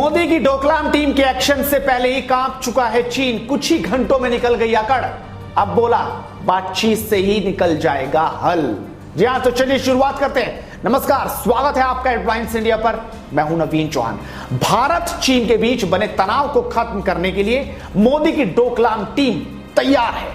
मोदी की डोकलाम टीम के एक्शन से पहले ही कांप चुका है चीन। कुछ ही घंटों में निकल गई अकड़। अब बोला बातचीत से ही निकल जाएगा हल। जी हां, तो चलिए शुरुआत करते हैं। नमस्कार, स्वागत है आपका हेडलाइंस इंडिया पर। मैं हूं नवीन चौहान। भारत चीन के बीच बने तनाव को खत्म करने के लिए मोदी की डोकलाम टीम तैयार है।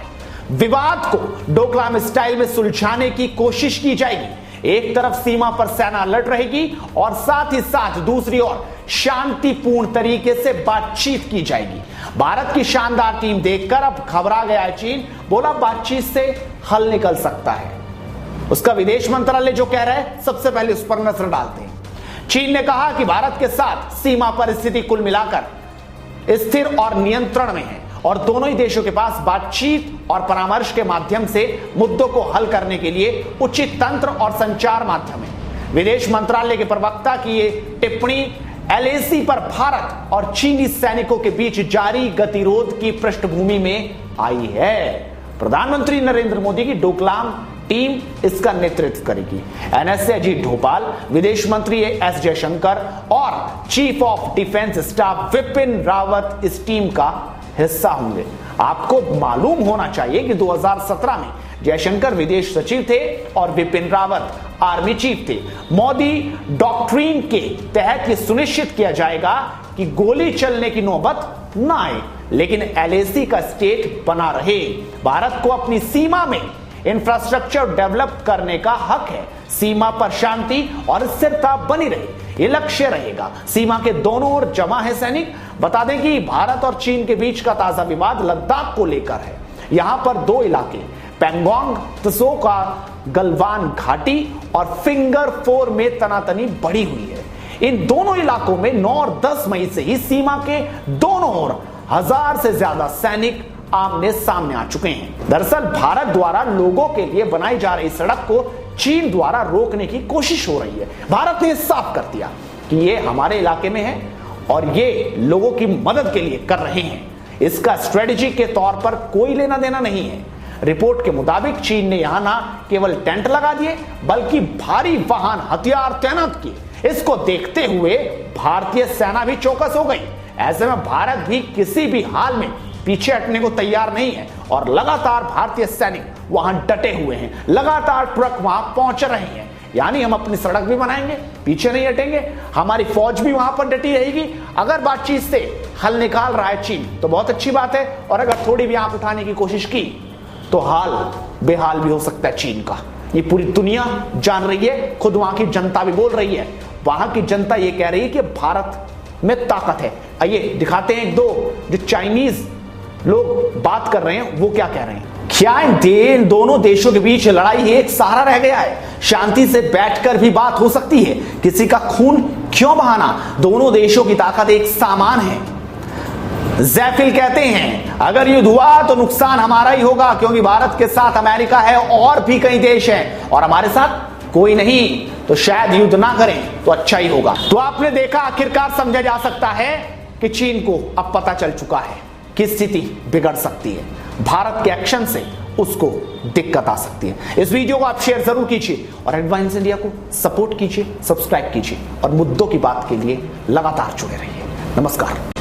विवाद को डोकलाम स्टाइल में सुलझाने की कोशिश की जाएगी। एक तरफ सीमा पर सेना लड़ रहेगी और साथ ही साथ दूसरी ओर शांतिपूर्ण तरीके से बातचीत की जाएगी। भारत की शानदार टीम देखकर अब घबरा गया है चीन। बोला बातचीत से हल निकल सकता है। उसका विदेश मंत्रालय जो कह रहा है, सबसे पहले उस पर नजर डालते हैं। चीन ने कहा कि भारत के साथ सीमा पर स्थिति कुल मिलाकर स्थिर और नियंत्रण में है और दोनों ही देशों के पास बातचीत और परामर्श के माध्यम से मुद्दों को हल करने के लिए उचित तंत्र और संचार माध्यम है। विदेश मंत्रालय के प्रवक्ता की ये टिप्पणी एलएसी पर भारत और चीनी सैनिकों के बीच जारी गतिरोध की पृष्ठभूमि में आई है। प्रधानमंत्री नरेंद्र मोदी की डोकलाम टीम इसका नेतृत्व करेगी। एनएसए अजीत डोभाल, विदेश मंत्री एस जयशंकर और chief of defence staff Vipin Rawat इस टीम का हिस्सा होंगे। आपको मालूम होना चाहिए कि 2017 में जयशंकर विदेश सचिव थे और विपिन रावत आर्मी चीफ थे। मोदी डॉक्ट्रिन के तहत यह सुनिश्चित किया जाएगा कि गोली चलने की नौबत ना आए, लेकिन एलएसी का स्टेट बना रहे। भारत को अपनी सीमा में इंफ्रास्ट्रक्चर डेवलप करने का हक है। सीमा पर शांति और स्थिरता बनी रहे, ये लक्ष्य रहेगा। सीमा के दोनों ओर जमा है सैनिक। बता दें कि भारत और चीन के बीच का ताजा विवाद लद्दाख को लेकर है। यहां पर दो इलाके पैंगोंग त्सो का गलवान घाटी और फिंगर 4 में तनातनी बढ़ी हुई है। इन दोनों इलाकों में 9 और 10 मई से ही सीमा के दोनों ओर 1000 से ज्यादा सैनिक आमने सामने आ चुके हैं। दरअसल भारत द्वारा लोगों के लिए बनाई जा रही सड़क को चीन द्वारा रोकने की कोशिश हो रही है। भारत ने साफ कर दिया कि ये हमारे इलाके में है और ये लोगों की मदद के लिए कर रहे हैं। इसका स्ट्रेटजी के तौर पर कोई लेना देना नहीं है। रिपोर्ट के मुताबिक चीन ने यहां ना केवल टेंट लगा दिए बल्कि भारी वाहन हथियार तैनात किए। इसको देखते हुए भारतीय सेना भी चौकस हो गई। ऐसे में भारत भी किसी भी हाल में पीछे हटने को तैयार नहीं है और लगातार भारतीय सैनिक वहां डटे हुए हैं। लगातार ट्रक वहां पहुंच रहे हैं। यानी हम अपनी सड़क भी बनाएंगे, पीछे नहीं हटेंगे। हमारी फौज भी वहां पर डटी रहेगी। अगर बातचीत से हल निकाल रहा है चीन तो बहुत अच्छी बात है, और अगर थोड़ी भी आंख उठाने की कोशिश की तो हाल बेहाल भी हो सकता है चीन का। ये पूरी दुनिया जान रही है, खुद वहां की जनता भी बोल रही है। वहां की जनता ये कह रही है कि भारत में ताकत है। आइए दिखाते हैं एक दो जो चाइनीज लोग बात कर रहे हैं वो क्या कह रहे हैं। क्या इन दोनों देशों के बीच लड़ाई एक सहारा रह गया है? शांति से बैठकर भी बात हो सकती है। किसी का खून क्यों बहाना? दोनों देशों की ताकत एक समान है। जैफिल कहते हैं अगर युद्ध हुआ तो नुकसान हमारा ही होगा, क्योंकि भारत के साथ अमेरिका है और भी कई देश हैं और हमारे साथ कोई नहीं। तो शायद युद्ध ना करें तो अच्छा ही होगा। तो आपने देखा, आखिरकार समझा जा सकता है कि चीन को अब पता चल चुका है कि स्थिति बिगड़ सकती है। भारत के एक्शन से उसको दिक्कत आ सकती है। इस वीडियो को आप शेयर जरूर कीजिए और हेडलाइंस इंडिया को सपोर्ट कीजिए, सब्सक्राइब कीजिए और मुद्दों की बात के लिए लगातार जुड़े रहिए। नमस्कार।